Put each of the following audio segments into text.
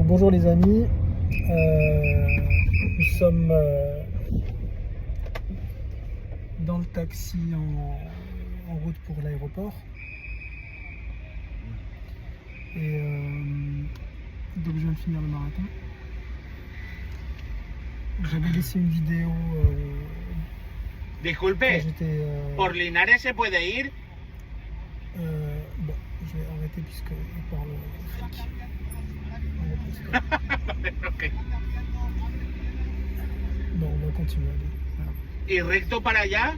Donc bonjour les amis, nous sommes dans le taxi en route pour l'aéroport et donc je viens de finir le marathon. J'avais laissé une vidéo Disculpe, quand j'étais ¿por Linares se puede ir? bon, je vais arrêter puisqu'il parle flic. Ok. Non, on va continuer. Allez. Voilà. ¿Y recto para allá?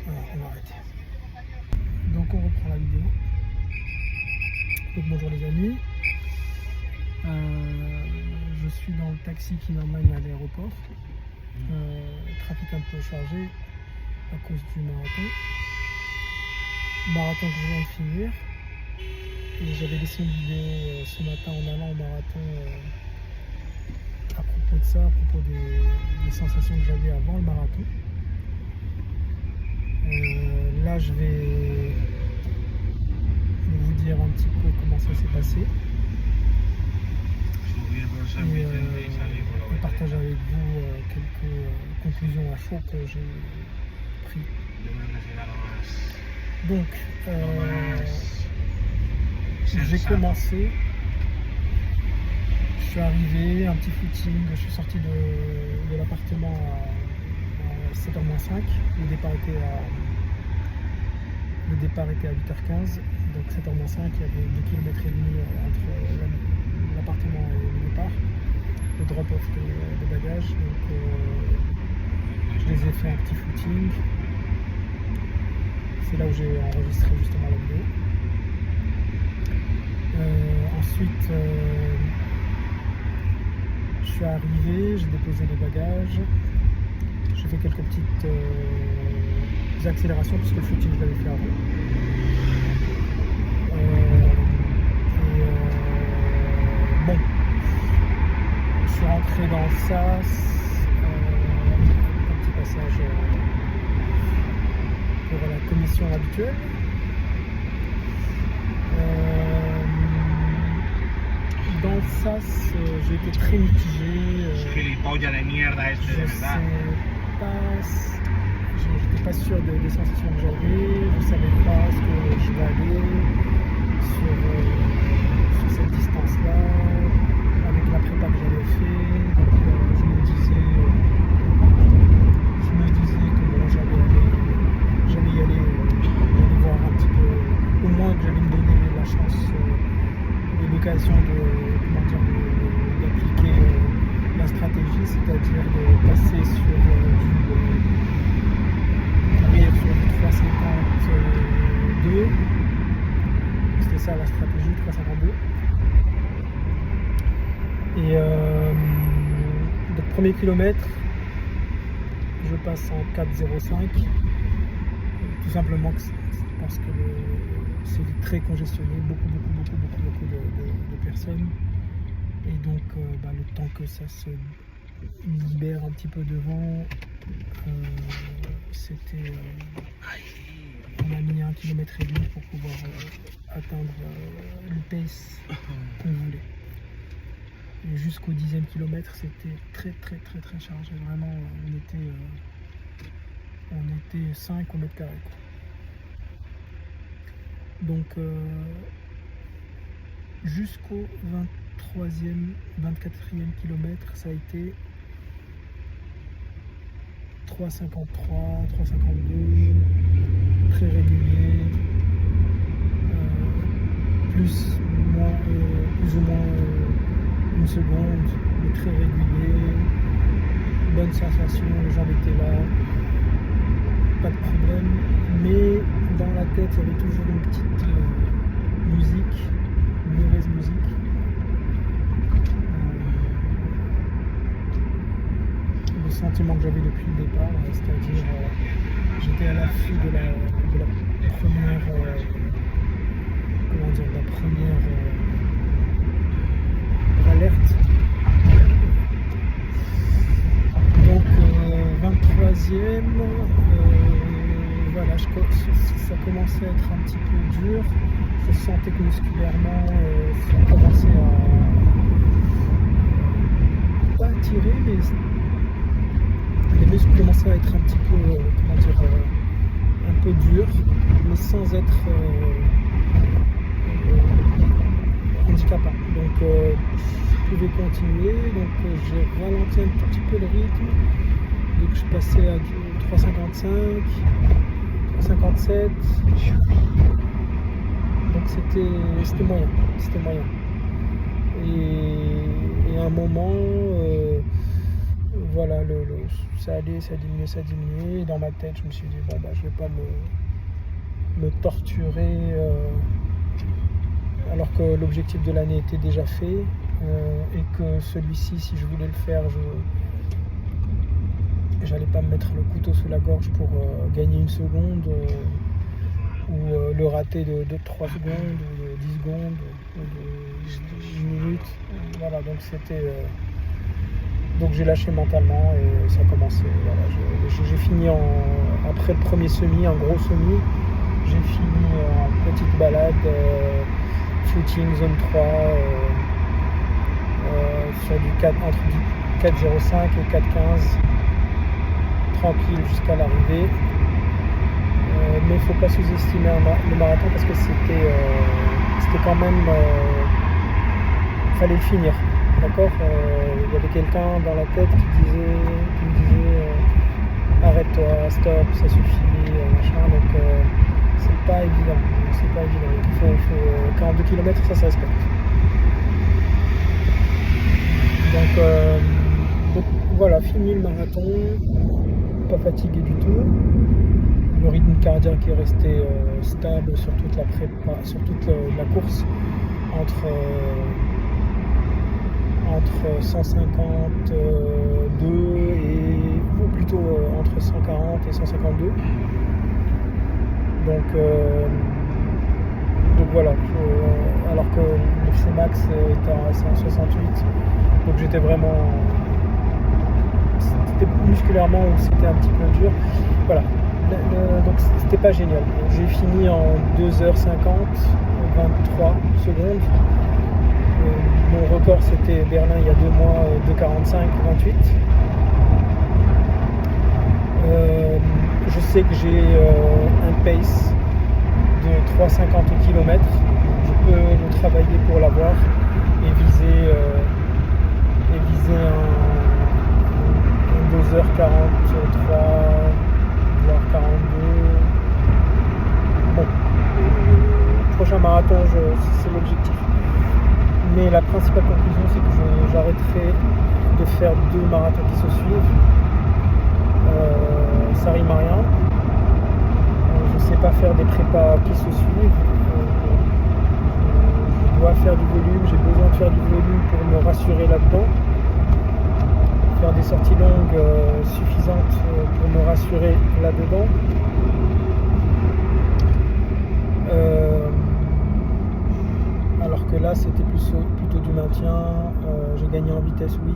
Voilà, on va arrêter. Donc on reprend la vidéo. Donc bonjour les amis. Je suis dans le taxi qui m'emmène à l'aéroport. Trafic un peu chargé à cause du marathon. Marathon que je viens de finir. Et j'avais laissé une vidéo ce matin en allant au marathon à propos de ça, à propos des sensations que j'avais avant le marathon. Là je vais vous dire un petit peu comment ça s'est passé. Et partager avec vous quelques conclusions à chaud que j'ai prises. Donc, j'ai commencé, je suis arrivé, un petit footing, je suis sorti de l'appartement à 7h-5, le départ était à 8h15, donc 7h-5, il y avait 2,5 km entre l'appartement et le départ, le drop-off de bagages, donc je les ai fait un petit footing, c'est là où j'ai enregistré justement la vidéo. Ensuite, je suis arrivé, j'ai déposé les bagages, j'ai fait quelques petites accélérations puisque le footing je l'avais fait avant. Bon, je suis rentré dans le SAS, un petit passage pour la commission habituelle. Dans le SAS, j'ai été très mitigé. Gilipollas de mierda este, de Je verdad. n'étais pas sûr des sensations que j'avais, je ne savais pas ce que je vais aller sur cette distance-là, avec la prépa que j'avais fait. Donc je me disais que bon, j'allais y aller voir un petit peu, au moins que j'allais me donner la chance et l'occasion d'appliquer la stratégie, c'est-à-dire de passer sur du 3,52. C'était ça la stratégie, 3,52. Et donc premier kilomètre, je passe en 4,05. Tout simplement parce que c'est très congestionné, beaucoup de personnes. Et donc le temps que ça se libère un petit peu devant, c'était on a mis 1,5 km pour pouvoir atteindre le pace qu'on voulait. Et jusqu'au 10e kilomètre, c'était très chargé. Vraiment, on était 5 au mètre carré. Donc jusqu'au 23e, 24e kilomètre, ça a été 3,53, 3,52, très régulier, plus ou moins une seconde, mais très régulier, bonne sensation, les jambes étaient là, pas de problème, mais dans la tête il y avait toujours une petite musique, une mauvaise musique. Le sentiment que j'avais depuis le départ, c'est-à-dire j'étais à l'affût de la première alerte. Donc 23e, voilà, ça commençait à être un petit peu dur. Je sentais que musculairement, ça commençait à pas tirer, mais les muscles commençaient à être un petit peu, comment dire, un peu durs, mais sans être handicapant. Donc je pouvais continuer, donc j'ai ralenti un tout petit peu le rythme, donc je passais à 3,55, 3,57, donc c'était moyen. Et à un moment, voilà, ça allait, ça diminuait. Et dans ma tête, je me suis dit, bon, bah, je vais pas me torturer, alors que l'objectif de l'année était déjà fait, et que celui-ci, si je voulais le faire, j'allais pas me mettre le couteau sous la gorge pour gagner une seconde, ou le rater de 3 secondes, ou de 10 secondes, ou de 10 minutes. Voilà, donc donc j'ai lâché mentalement et ça a commencé. Voilà, j'ai fini après le premier semi, un gros semi, j'ai fini en petite balade, footing zone 3, sur entre du 4,05 et 4,15, tranquille jusqu'à l'arrivée. Mais il ne faut pas sous-estimer le marathon parce que c'était quand même, fallait le finir. D'accord, il y avait quelqu'un dans la tête qui me disait arrête-toi, stop, ça suffit, machin. Donc c'est pas évident. Il faut 42 km, ça se respecte. Donc voilà, fini le marathon, pas fatigué du tout. Le rythme cardiaque est resté stable sur toute la course, entre 152 ou plutôt entre 140 et 152. Donc voilà, alors que l'FC Max était à 168, donc j'étais vraiment, c'était musculairement où c'était un petit peu dur. Voilà, donc c'était pas génial. J'ai fini en 2h50, 23 secondes. Mon record c'était Berlin il y a 2 mois, 2,45, 28. Je sais que j'ai un pace de 3,50 km. Je peux le travailler pour l'avoir et viser un 2h43, voire 42. Bon, prochain marathon, c'est l'objectif. Mais la principale conclusion, c'est que j'arrêterai de faire 2 marathons qui se suivent. Ça rime à rien. Je ne sais pas faire des prépas qui se suivent. Je dois faire du volume, j'ai besoin de faire du volume pour me rassurer là-dedans. Faire des sorties longues suffisantes pour me rassurer là-dedans. Alors que là c'était plutôt du maintien. J'ai gagné en vitesse, oui,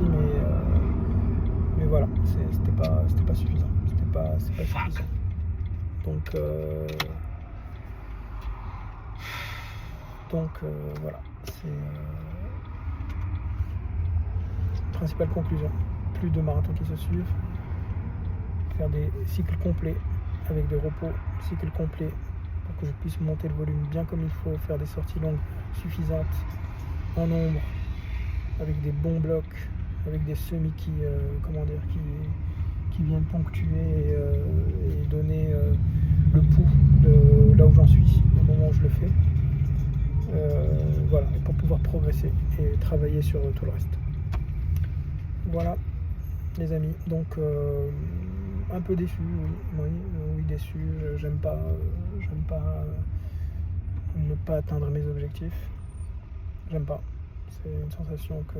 mais voilà, c'était pas suffisant. C'était pas suffisant. Donc voilà, c'est principale conclusion. Plus de marathons qui se suivent, faire des cycles complets avec des repos, cycles complets pour que je puisse monter le volume bien comme il faut, faire des sorties longues suffisantes en nombre, avec des bons blocs, avec des semis qui viennent ponctuer et donner le pouls de là où j'en suis au moment où je le fais. Voilà, pour pouvoir progresser et travailler sur tout le reste. Voilà les amis, donc un peu déçu, oui déçu, j'aime pas ne pas atteindre mes objectifs, j'aime pas, c'est une sensation que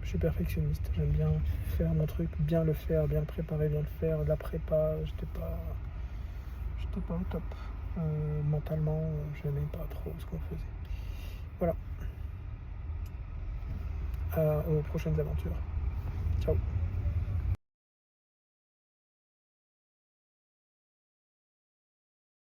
je suis perfectionniste, j'aime bien faire mon truc, bien le faire, bien le préparer, bien le faire. La prépa, j'étais pas au top, mentalement, j'aimais pas trop ce qu'on faisait. Voilà. Aux prochaines aventures. Ciao.